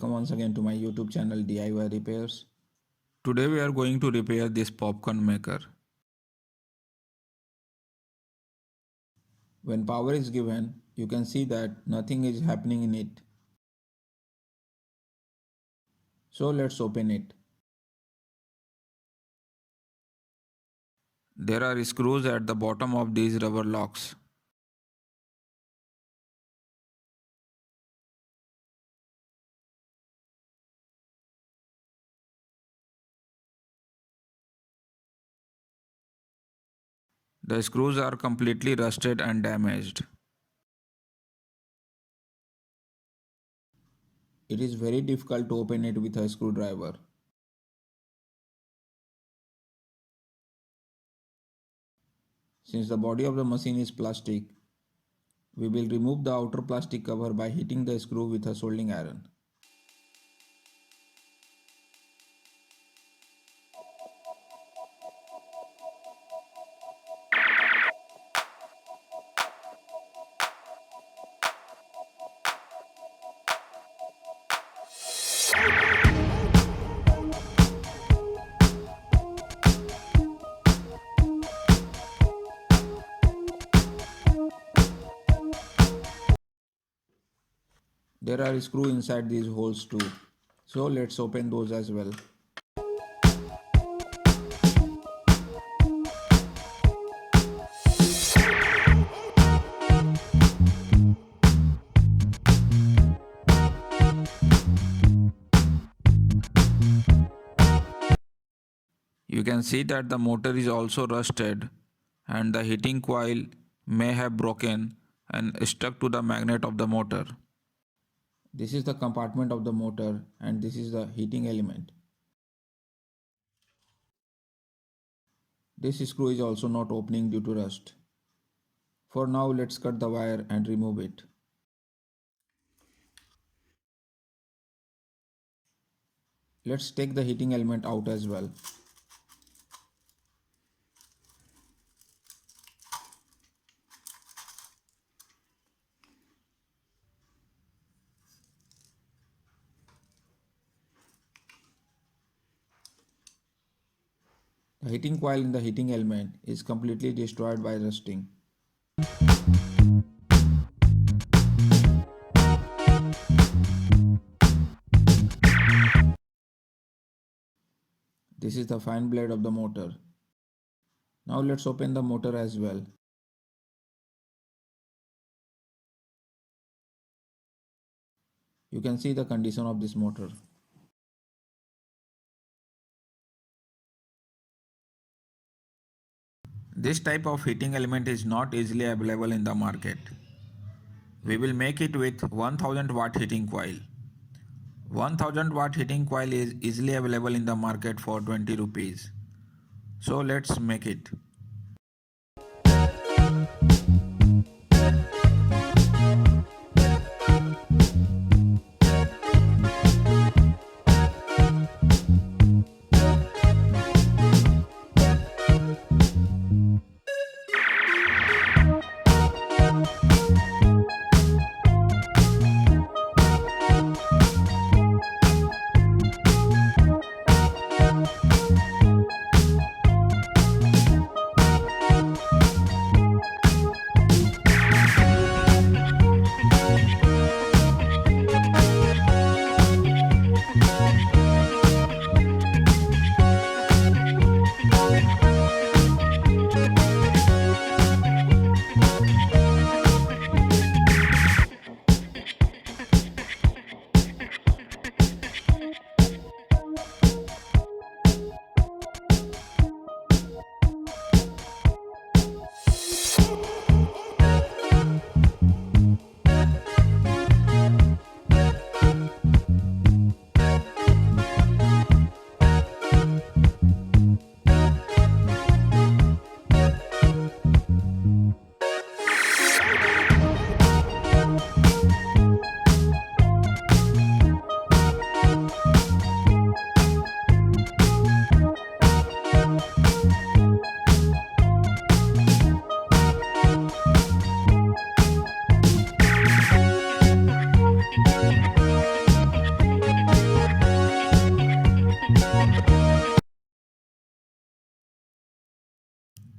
welcome once again to my YouTube channel DIY Repairs. Today we are going to repair this popcorn maker. When power is given, you can see that nothing is happening in it. So let's open it. There are screws at the bottom of these rubber locks. The screws are completely rusted and damaged. It is very difficult to open it with a screwdriver. Since the body of the machine is plastic, we will remove the outer plastic cover by hitting the screw with a soldering iron. There are screws inside these holes too, so let's open those as well. You can see that the motor is also rusted and the heating coil may have broken and stuck to the magnet of the motor. This is the compartment of the motor and this is the heating element. This screw is also not opening due to rust. For now, let's cut the wire and remove it. Let's take the heating element out as well. The heating coil in the heating element is completely destroyed by rusting. This is the fine blade of the motor. Now let's open the motor as well. You can see the condition of this motor. This type of heating element is not easily available in the market. We will make it with 1000 watt heating coil. 1000 watt heating coil is easily available in the market for 20 rupees. So let's make it.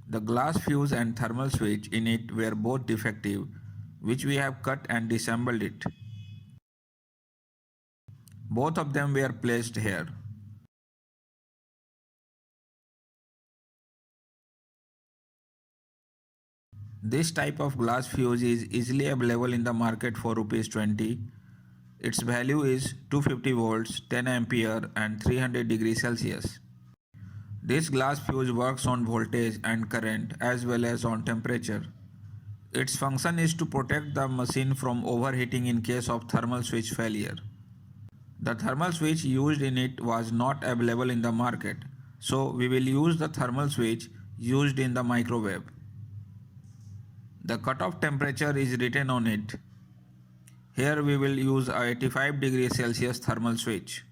The glass fuse and thermal switch in it were both defective, which we have cut and disassembled it. Both of them were placed here. This type of glass fuse is easily available in the market for Rs 20. Its value is 250 volts, 10 ampere and 300 degrees Celsius. This glass fuse works on voltage and current as well as on temperature. Its function is to protect the machine from overheating in case of thermal switch failure. The thermal switch used in it was not available in the market, so we will use the thermal switch used in the microwave. The cutoff temperature is written on it. Here we will use a 85 degrees Celsius thermal switch.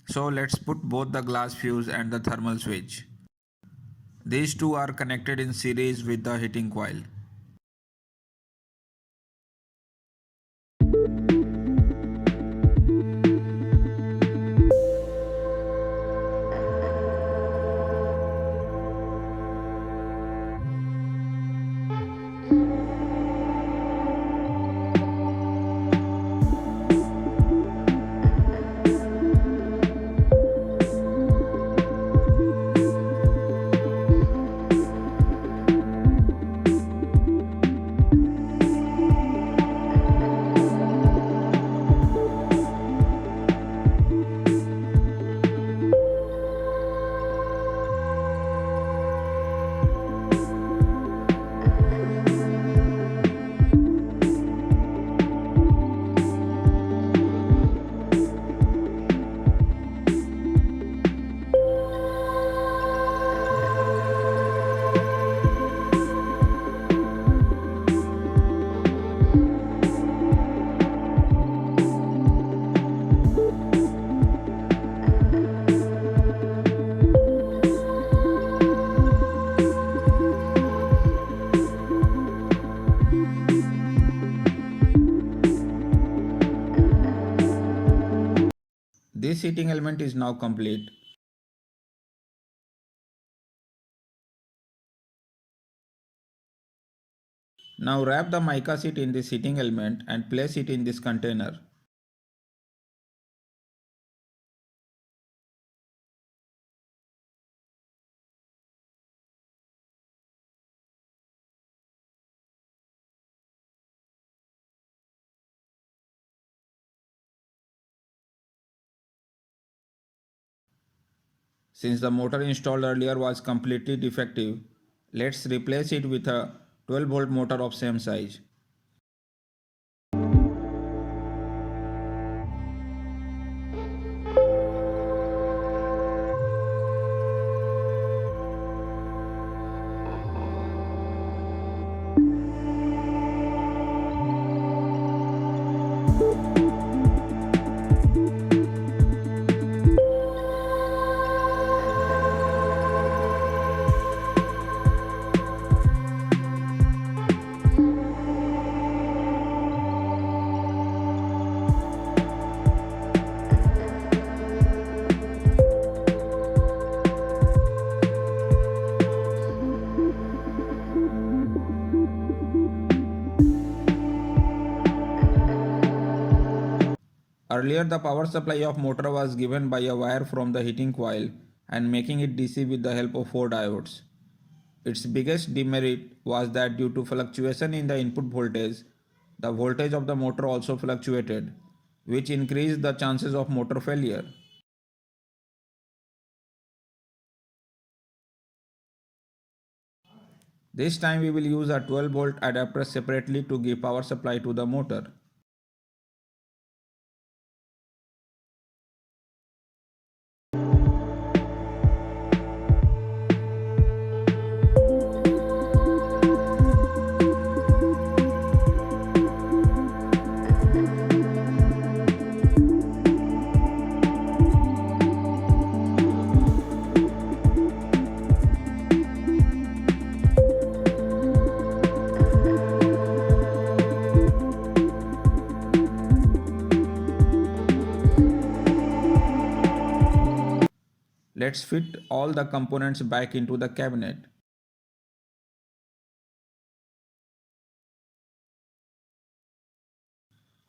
So let's put both the glass fuse and the thermal switch. These two are connected in series with the heating coil. This heating element is now complete. Now wrap the mica sheet in this heating element and place it in this container. Since the motor installed earlier was completely defective, let's replace it with a 12 volt motor of same size. Earlier the power supply of motor was given by a wire from the heating coil and making it DC with the help of 4 diodes. Its biggest demerit was that due to fluctuation in the input voltage, the voltage of the motor also fluctuated, which increased the chances of motor failure. This time we will use a 12 volt adapter separately to give power supply to the motor. Let's fit all the components back into the cabinet.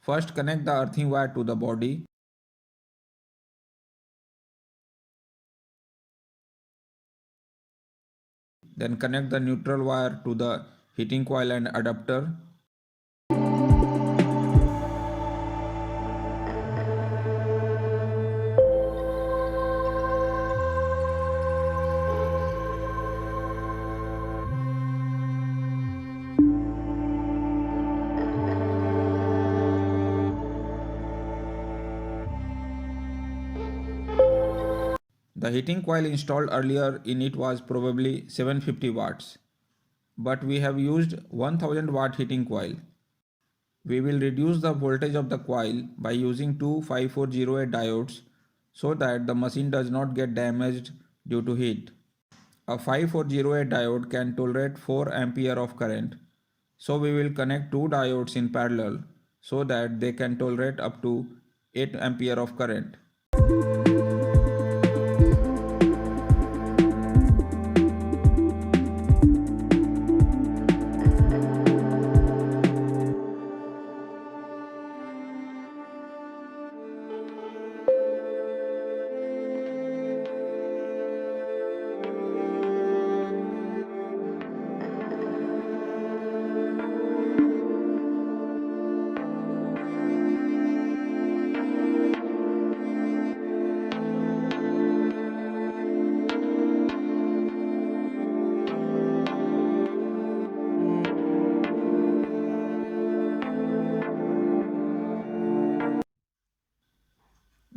First, connect the earthing wire to the body. Then connect the neutral wire to the heating coil and adapter. The heating coil installed earlier in it was probably 750 watts, but we have used 1000 watt heating coil. We will reduce the voltage of the coil by using two 5408 diodes so that the machine does not get damaged due to heat. A 5408 diode can tolerate 4 ampere of current, so we will connect two diodes in parallel so that they can tolerate up to 8 ampere of current.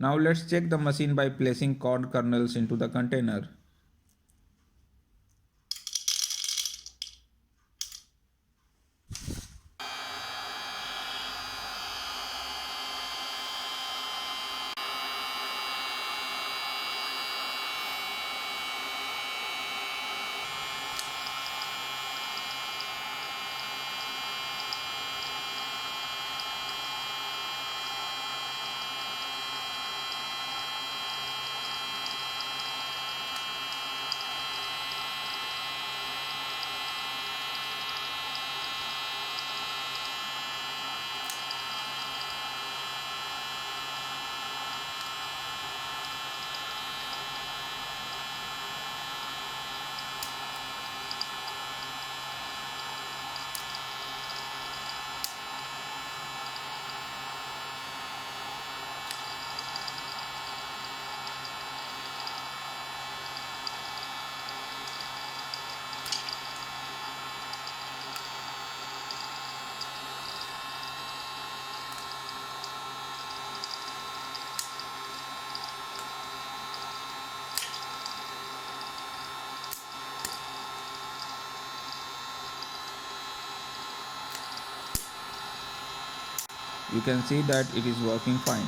Now let's check the machine by placing corn kernels into the container. You can see that it is working fine.